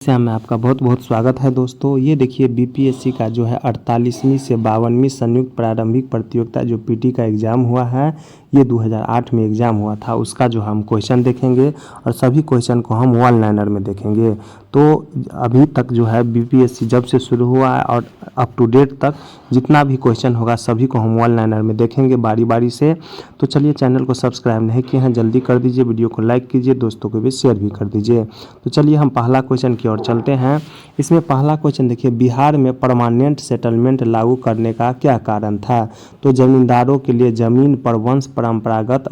में आपका बहुत बहुत स्वागत है दोस्तों। ये देखिए बीपीएससी का जो है 48वीं से 52वीं संयुक्त प्रारंभिक प्रतियोगिता जो पीटी का एग्ज़ाम हुआ है, ये 2008 में एग्ज़ाम हुआ था, उसका जो हम क्वेश्चन देखेंगे और सभी क्वेश्चन को हम वन लाइनर में देखेंगे। तो अभी तक जो है बीपीएससी जब से शुरू हुआ है और अप टू डेट तक जितना भी क्वेश्चन होगा सभी को हम वन लाइनर में देखेंगे बारी बारी से। तो चलिए, चैनल को सब्सक्राइब नहीं किए हैं जल्दी कर दीजिए, वीडियो को लाइक कीजिए, दोस्तों को भी शेयर भी कर दीजिए। तो चलिए हम पहला क्वेश्चन की ओर चलते हैं। इसमें पहला क्वेश्चन देखिए, बिहार में परमानेंट सेटलमेंट लागू करने का क्या कारण था? तो जमींदारों के लिए जमीन पर वंश परंपरागत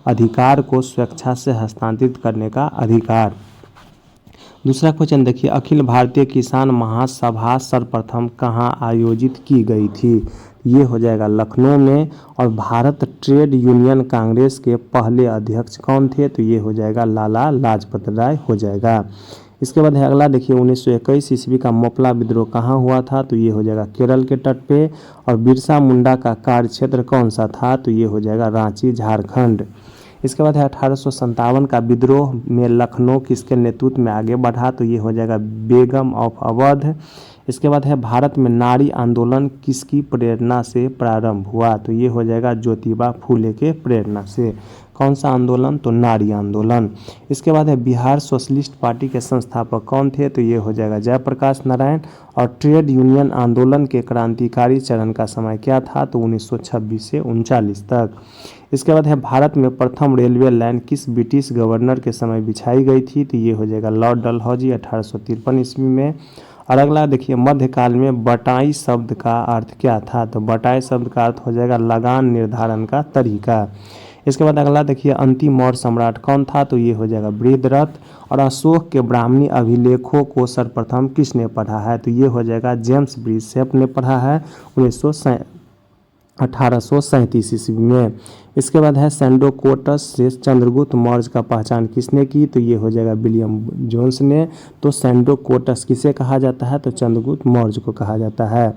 अधिकार को स्वेच्छा से हस्तांतरित करने का अधिकार। दूसरा क्वेश्चन देखिए, अखिल भारतीय किसान महासभा सर्वप्रथम कहाँ आयोजित की गई थी? ये हो जाएगा लखनऊ में। और भारत ट्रेड यूनियन कांग्रेस के पहले अध्यक्ष कौन थे? तो ये हो जाएगा लाला लाजपत राय हो जाएगा। इसके बाद है अगला देखिए, 1921 ईस्वी का मोपला विद्रोह कहाँ हुआ था? तो ये हो जाएगा केरल के तट पे। और बिरसा मुंडा का कार्यक्षेत्र कौन सा था? तो ये हो जाएगा रांची झारखंड। इसके बाद है 1857 का विद्रोह में लखनऊ किसके नेतृत्व में आगे बढ़ा? तो ये हो जाएगा बेगम ऑफ अवध। इसके बाद है भारत में नारी आंदोलन किसकी प्रेरणा से प्रारंभ हुआ? तो ये हो जाएगा ज्योतिबा फूले के प्रेरणा से। कौन सा आंदोलन? तो नारी आंदोलन। इसके बाद है बिहार सोशलिस्ट पार्टी के संस्थापक कौन थे? तो ये हो जाएगा जयप्रकाश नारायण। और ट्रेड यूनियन आंदोलन के क्रांतिकारी चरण का समय क्या था? तो 1926 से 39 तक। इसके बाद है भारत में प्रथम रेलवे लाइन किस ब्रिटिश गवर्नर के समय बिछाई गई थी? तो ये हो जाएगा लॉर्ड डलहौजी 1853 ईस्वी में। और अगला देखिए, मध्यकाल में बटाई शब्द का अर्थ क्या था? तो बटाई शब्द का अर्थ हो जाएगा लगान निर्धारण का तरीका। इसके बाद अगला देखिए, अंतिम मौर्य सम्राट कौन था? तो ये हो जाएगा बृहद्रथ। और अशोक के ब्राह्मणी अभिलेखों को सर्वप्रथम किसने पढ़ा है? तो ये हो जाएगा जेम्स ब्रिसेप ने पढ़ा है 1837 ईस्वी में। इसके बाद है सैंडोकोटस से चंद्रगुप्त मौर्य का पहचान किसने की? तो ये हो जाएगा विलियम जोन्स ने। तो सैंडोकोटस किसे कहा जाता है? तो चंद्रगुप्त मौर्य को कहा जाता है।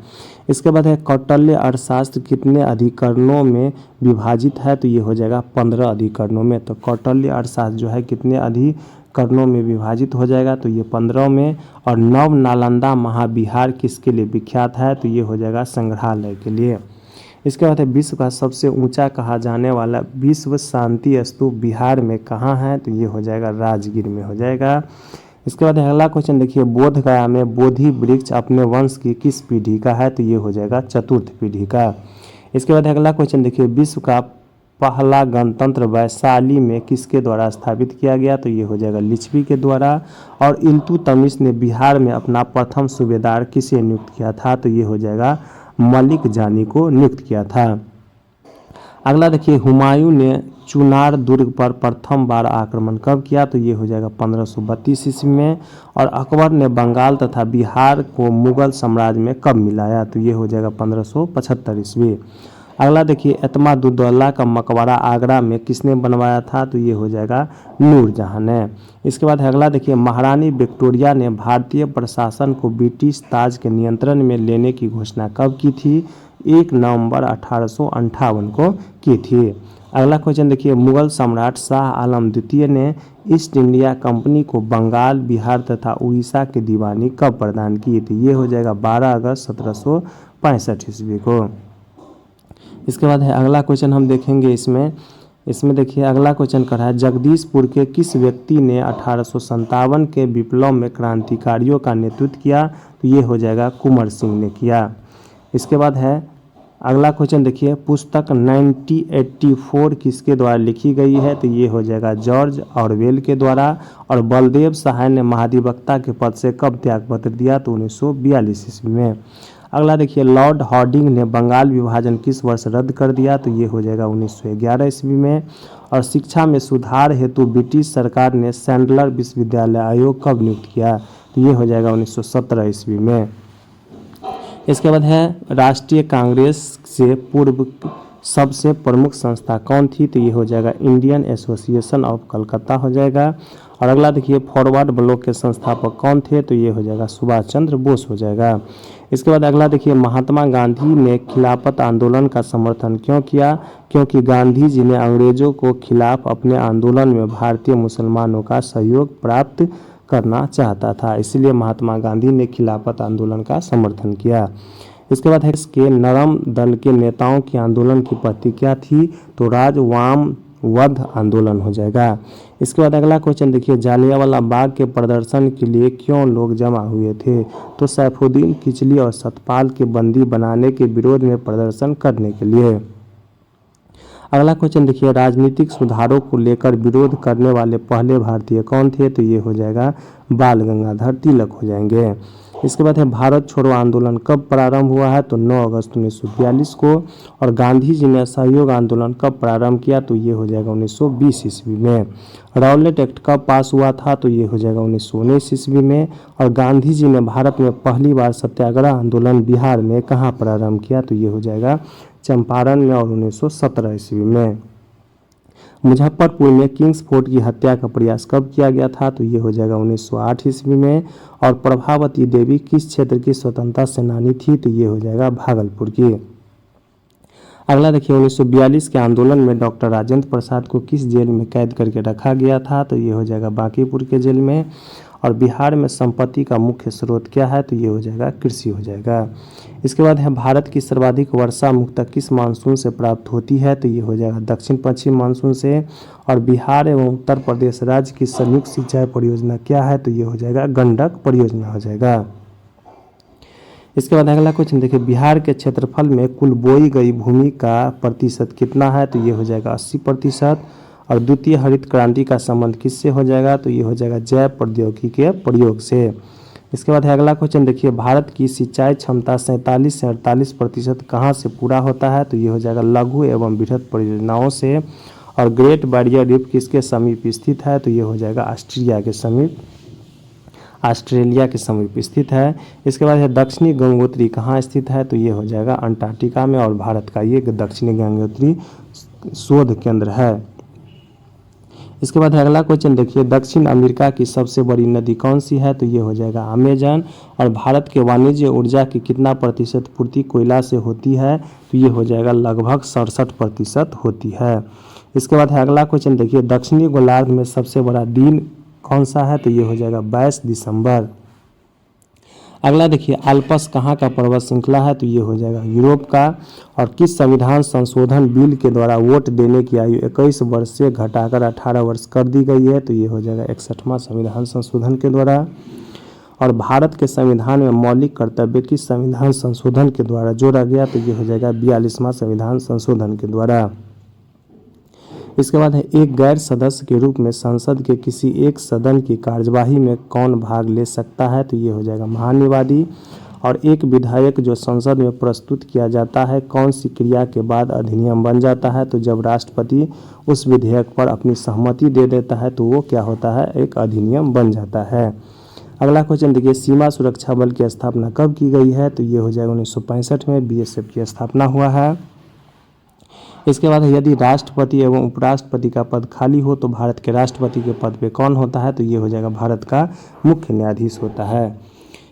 इसके बाद है कौटिल्य अर्थशास्त्र कितने अधिकरणों में विभाजित है? तो ये हो जाएगा 15 अधिकरणों में। तो कौटिल्य अर्थशास्त्र जो है कितने अधिकरणों में विभाजित हो जाएगा? तो ये 15 में। और नव नालंदा महाविहार किसके लिए विख्यात है? तो ये हो जाएगा संग्रहालय के लिए। इसके बाद है विश्व का सबसे ऊंचा कहा जाने वाला विश्व शांति स्तूप बिहार में कहाँ है? तो ये हो जाएगा राजगीर में हो जाएगा। इसके बाद अगला क्वेश्चन देखिए, बोध गया में बोधि वृक्ष अपने वंश की किस पीढ़ी का है? तो ये हो जाएगा चतुर्थ पीढ़ी का। इसके बाद अगला क्वेश्चन देखिए, विश्व का पहला गणतंत्र वैशाली में किसके द्वारा स्थापित किया गया? तो ये हो जाएगा लिच्छवी के द्वारा। और इल्तुतमिश ने बिहार में अपना प्रथम सूबेदार किसे नियुक्त किया था? तो ये हो जाएगा मलिक जानी को नियुक्त किया था। अगला देखिए, हुमायूं ने चुनार दुर्ग पर प्रथम बार आक्रमण कब किया? तो ये हो जाएगा 1532 ईस्वी में। और अकबर ने बंगाल तथा बिहार को मुगल साम्राज्य में कब मिलाया? तो ये हो जाएगा 1575 ईस्वी। अगला देखिए, एतमादुद्दौला का मकबरा आगरा में किसने बनवाया था? तो ये हो जाएगा नूरजहां ने। इसके बाद अगला देखिए, महारानी विक्टोरिया ने भारतीय प्रशासन को ब्रिटिश ताज के नियंत्रण में लेने की घोषणा कब की थी? 1 नवंबर 1858 को की थी। अगला क्वेश्चन देखिए, मुगल सम्राट शाह आलम द्वितीय ने ईस्ट इंडिया कंपनी को बंगाल, बिहार तथा उड़ीसा की दीवानी कब प्रदान की थी? ये हो जाएगा 12 अगस्त 1765 ईस्वी को। इसके बाद है अगला क्वेश्चन हम देखेंगे इसमें देखिए अगला क्वेश्चन कर रहा है, जगदीशपुर के किस व्यक्ति ने 1857 के विप्लव में क्रांतिकारियों का नेतृत्व किया? तो ये हो जाएगा कुंवर सिंह ने किया। इसके बाद है अगला क्वेश्चन देखिए, पुस्तक 1984 किसके द्वारा लिखी गई है? तो ये हो जाएगा जॉर्ज ऑरवेल के द्वारा। और बलदेव सहाय ने महाधिवक्ता के पद से कब त्यागपत्र दिया? तो 1942 ईस्वी में। अगला देखिए, लॉर्ड हार्डिंग ने बंगाल विभाजन किस वर्ष रद्द कर दिया? तो ये हो जाएगा 1911 ईस्वी में। और शिक्षा में सुधार हेतु ब्रिटिश सरकार ने सैंडलर विश्वविद्यालय आयोग कब नियुक्त किया? तो ये हो जाएगा 1917 ईस्वी में। इसके बाद है राष्ट्रीय कांग्रेस से पूर्व सबसे प्रमुख संस्था कौन थी? तो ये हो जाएगा इंडियन एसोसिएशन ऑफ कलकत्ता हो जाएगा। और अगला देखिए, फॉरवर्ड ब्लॉक के संस्थापक कौन थे? तो ये हो जाएगा सुभाष चंद्र बोस हो जाएगा। इसके बाद अगला देखिए, महात्मा गांधी ने खिलाफत आंदोलन का समर्थन क्यों किया? क्योंकि गांधी जी ने अंग्रेजों को खिलाफ अपने आंदोलन में भारतीय मुसलमानों का सहयोग प्राप्त करना चाहता था, इसलिए महात्मा गांधी ने खिलाफत आंदोलन का समर्थन किया। इसके बाद है इसके नरम दल के नेताओं की आंदोलन की प्रतिक्रिया थी, तो राजवामवध आंदोलन हो जाएगा। इसके बाद अगला क्वेश्चन देखिए, जालियांवाला बाग के प्रदर्शन के लिए क्यों लोग जमा हुए थे? तो सैफुद्दीन किचली और सतपाल के बंदी बनाने के विरोध में प्रदर्शन करने के लिए। अगला क्वेश्चन देखिए, राजनीतिक सुधारों को लेकर विरोध करने वाले पहले भारतीय कौन थे? तो ये हो जाएगा बाल गंगाधर तिलक हो जाएंगे। इसके बाद है भारत छोड़ो आंदोलन कब प्रारंभ हुआ है? तो 9 अगस्त 1942 को। और गांधी जी ने असहयोग आंदोलन कब प्रारंभ किया? तो ये हो जाएगा 1920 ईस्वी में। राउलेट एक्ट कब पास हुआ था? तो ये हो जाएगा 1919 ईस्वी में। और गांधी जी ने भारत में पहली बार सत्याग्रह आंदोलन बिहार में कहाँ प्रारंभ किया? तो ये हो जाएगा चंपारण में और 1917 ईस्वी में। मुजफ्फरपुर में किंग्स फोर्ट की हत्या का प्रयास कब किया गया था? तो ये हो जाएगा 1908 ईस्वी में। और प्रभावती देवी किस क्षेत्र की स्वतंत्रता सेनानी थी? तो ये हो जाएगा भागलपुर की। अगला देखिए, 1942 के आंदोलन में डॉक्टर राजेंद्र प्रसाद को किस जेल में कैद करके रखा गया था? तो ये हो जाएगा बांकीपुर के जेल में। और बिहार में संपत्ति का मुख्य स्रोत क्या है? तो ये हो जाएगा कृषि हो जाएगा। इसके बाद है भारत की सर्वाधिक वर्षा मुख्यतः किस मानसून से प्राप्त होती है? तो ये हो जाएगा दक्षिण पश्चिम मानसून से। और बिहार एवं उत्तर प्रदेश राज्य की संयुक्त सिंचाई परियोजना क्या है? तो ये हो जाएगा गंडक परियोजना हो जाएगा। इसके बाद अगला क्वेश्चन देखिए, बिहार के क्षेत्रफल में कुल बोई गई भूमि का प्रतिशत कितना है? तो ये हो जाएगा 80%। और द्वितीय हरित क्रांति का संबंध किससे हो जाएगा? तो ये हो जाएगा जैव प्रौद्योगिकी के प्रयोग से। इसके बाद है अगला क्वेश्चन देखिए, भारत की सिंचाई क्षमता 47 से 48% कहाँ से पूरा होता है? तो ये हो जाएगा लघु एवं बृहत परियोजनाओं से। और ग्रेट बैरियर रीफ किसके समीप स्थित है? तो ये हो जाएगा ऑस्ट्रेलिया के समीप स्थित है। इसके बाद है दक्षिणी गंगोत्री कहाँ स्थित है? तो ये हो जाएगा अंटार्कटिका में। और भारत का ये दक्षिणी गंगोत्री शोध केंद्र है। इसके बाद अगला क्वेश्चन देखिए, दक्षिण अमेरिका की सबसे बड़ी नदी कौन सी है? तो ये हो जाएगा अमेजन। और भारत के वाणिज्य ऊर्जा की कितना प्रतिशत पूर्ति कोयला से होती है? तो ये हो जाएगा लगभग 67% होती है। इसके बाद अगला क्वेश्चन देखिए, दक्षिणी गोलार्ध में सबसे बड़ा दिन कौन सा है? तो ये हो जाएगा 22 दिसंबर। अगला देखिए, आल्प्स कहाँ का पर्वत श्रृंखला है? तो ये हो जाएगा यूरोप का। और किस संविधान संशोधन बिल के द्वारा वोट देने की आयु 21 वर्ष से घटाकर 18 वर्ष कर दी गई है? तो ये हो जाएगा 61वां संविधान संशोधन के द्वारा। और भारत के संविधान में मौलिक कर्तव्य किस संविधान संशोधन के द्वारा जोड़ा गया? तो ये हो जाएगा 42वां संविधान संशोधन के द्वारा। इसके बाद है एक गैर सदस्य के रूप में संसद के किसी एक सदन की कार्यवाही में कौन भाग ले सकता है? तो ये हो जाएगा महान्यवादी। और एक विधायक जो संसद में प्रस्तुत किया जाता है कौन सी क्रिया के बाद अधिनियम बन जाता है? तो जब राष्ट्रपति उस विधेयक पर अपनी सहमति दे देता है तो वो क्या होता है? एक अधिनियम बन जाता है। अगला क्वेश्चन देखिए, सीमा सुरक्षा बल की स्थापना कब की गई है? तो ये हो जाएगा 1965 में बीएसएफ की स्थापना हुआ है। इसके बाद यदि राष्ट्रपति एवं उपराष्ट्रपति का पद खाली हो तो भारत के राष्ट्रपति के पद पे कौन होता है? तो ये हो जाएगा भारत का मुख्य न्यायाधीश होता है।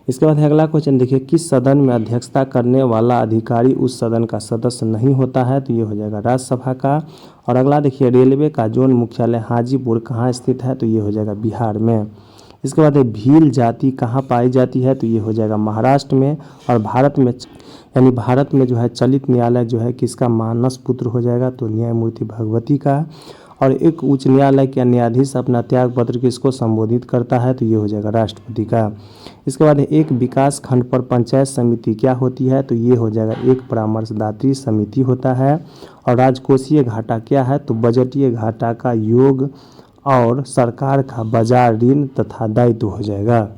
इसके बाद अगला क्वेश्चन देखिए, किस सदन में अध्यक्षता करने वाला अधिकारी उस सदन का सदस्य नहीं होता है? तो ये हो जाएगा राज्यसभा का। और अगला देखिए, रेलवे का जोन मुख्यालय हाजीपुर कहाँ स्थित है? तो ये हो जाएगा बिहार में। इसके बाद भील जाति कहाँ पाई जाती है? तो ये हो जाएगा महाराष्ट्र में। और भारत में जो है चलित न्यायालय जो है किसका? मानस पुत्र हो जाएगा, तो न्यायमूर्ति भगवती का। और एक उच्च न्यायालय का न्यायाधीश अपना त्याग पत्र किसको संबोधित करता है? तो ये हो जाएगा राष्ट्रपति का। इसके बाद एक विकास खंड पर पंचायत समिति क्या होती है? तो ये हो जाएगा एक परामर्शदात्री समिति होता है। और राजकोषीय घाटा क्या है? तो बजटीय घाटा का योग और सरकार का बाजार ऋण तथा दायित्व हो जाएगा।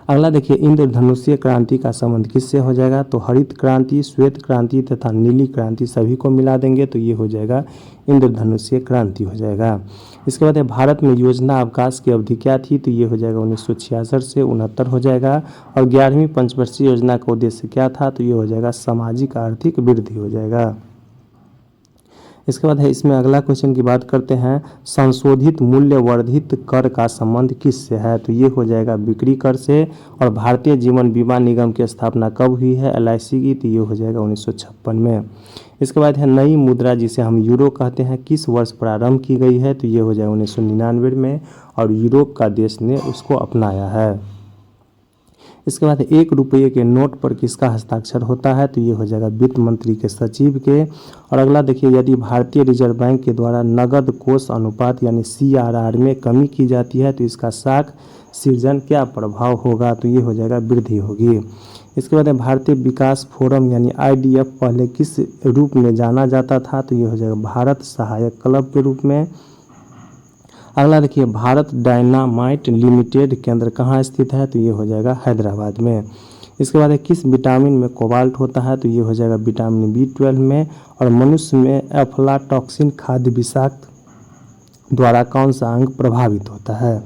अगला देखिए, इंद्रधनुषीय क्रांति का संबंध किससे हो जाएगा? तो हरित क्रांति, श्वेत क्रांति तथा नीली क्रांति सभी को मिला देंगे तो ये हो जाएगा इंद्रधनुषीय क्रांति हो जाएगा। इसके बाद भारत में योजना अवकाश की अवधि क्या थी? तो ये हो जाएगा 1966 से 69 हो जाएगा। और 11वीं पंचवर्षीय योजना का उद्देश्य क्या था? तो ये हो जाएगा सामाजिक आर्थिक वृद्धि हो जाएगा। इसके बाद है इसमें अगला क्वेश्चन की बात करते हैं, संशोधित मूल्य वर्धित कर का संबंध किससे है? तो ये हो जाएगा बिक्री कर से। और भारतीय जीवन बीमा निगम की स्थापना कब हुई है LIC की? तो ये हो जाएगा 1956 में। इसके बाद है नई मुद्रा जिसे हम यूरो कहते हैं किस वर्ष प्रारंभ की गई है? तो ये हो जाएगा 1999 में, और यूरोप का देश ने उसको अपनाया है। इसके बाद 1 रुपये के नोट पर किसका हस्ताक्षर होता है? तो ये हो जाएगा वित्त मंत्री के सचिव के। और अगला देखिए, यदि भारतीय रिजर्व बैंक के द्वारा नगद कोष अनुपात यानी CRR में कमी की जाती है तो इसका साख सृजन क्या प्रभाव होगा? तो ये हो जाएगा वृद्धि होगी। इसके बाद भारतीय विकास फोरम यानी IDF पहले किस रूप में जाना जाता था? तो ये हो जाएगा भारत सहायक क्लब के रूप में। अगला देखिए, भारत डायनामाइट लिमिटेड केंद्र कहाँ स्थित है? तो ये हो जाएगा हैदराबाद में। इसके बाद किस विटामिन में कोबाल्ट होता है? तो ये हो जाएगा विटामिन B12 में। और मनुष्य में एफ्लाटॉक्सिन खाद्य विषाक्त द्वारा कौन सा अंग प्रभावित होता है?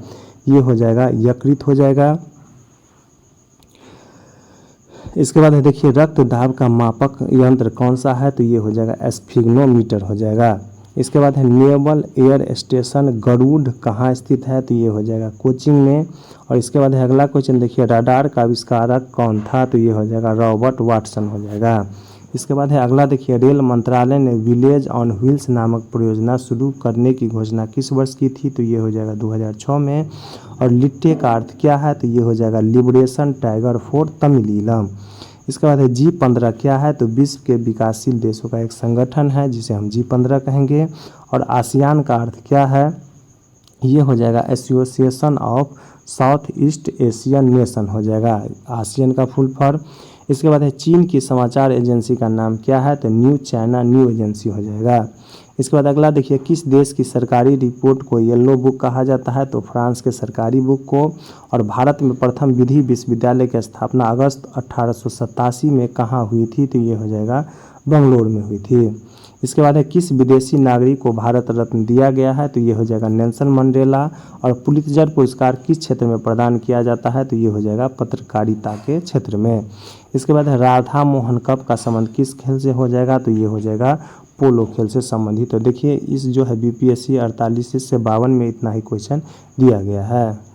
ये हो जाएगा यकृत हो जाएगा। इसके बाद देखिए, रक्त दाब का मापक यंत्र कौन सा है? तो ये हो जाएगा स्फिग्नोमीटर हो जाएगा। इसके बाद है नेवल एयर स्टेशन गरुड़ कहाँ स्थित है? तो ये हो जाएगा कोचीन में। और इसके बाद है अगला क्वेश्चन देखिए, रडार का आविष्कारक कौन था? तो ये हो जाएगा रॉबर्ट वाटसन हो जाएगा। इसके बाद है अगला देखिए, रेल मंत्रालय ने विलेज ऑन व्हील्स नामक परियोजना शुरू करने की घोषणा किस वर्ष की थी? तो ये हो जाएगा 2006 में। और लिट्टे का अर्थ क्या है? तो ये हो जाएगा लिबरेशन टाइगर फॉर तमिलीलम। इसके बाद है G15 क्या है? तो विश्व के विकासशील देशों का एक संगठन है जिसे हम G15 कहेंगे। और आसियान का अर्थ क्या है? ये हो जाएगा association of south east Asian nation हो जाएगा, आसियन का फुल फॉर्म। इसके बाद है चीन की समाचार एजेंसी का नाम क्या है? तो न्यू चाइना न्यू एजेंसी हो जाएगा। इसके बाद अगला देखिए, किस देश की सरकारी रिपोर्ट को येलो बुक कहा जाता है? तो फ्रांस के सरकारी बुक को। और भारत में प्रथम विधि विश्वविद्यालय की स्थापना अगस्त 1887 में कहाँ हुई थी? तो ये हो जाएगा बंगलोर में हुई थी। इसके बाद है किस विदेशी नागरिक को भारत रत्न दिया गया है? तो ये हो जाएगा नेल्सन मंडेला। और पुलित्जर पुरस्कार किस क्षेत्र में प्रदान किया जाता है? तो ये हो जाएगा पत्रकारिता के क्षेत्र में। इसके बाद है राधा मोहन कप का संबंध किस खेल से हो जाएगा? तो ये हो जाएगा पोलो खेल से संबंधित। तो देखिए इस जो है BPSC 48 से 52 में इतना ही क्वेश्चन दिया गया है।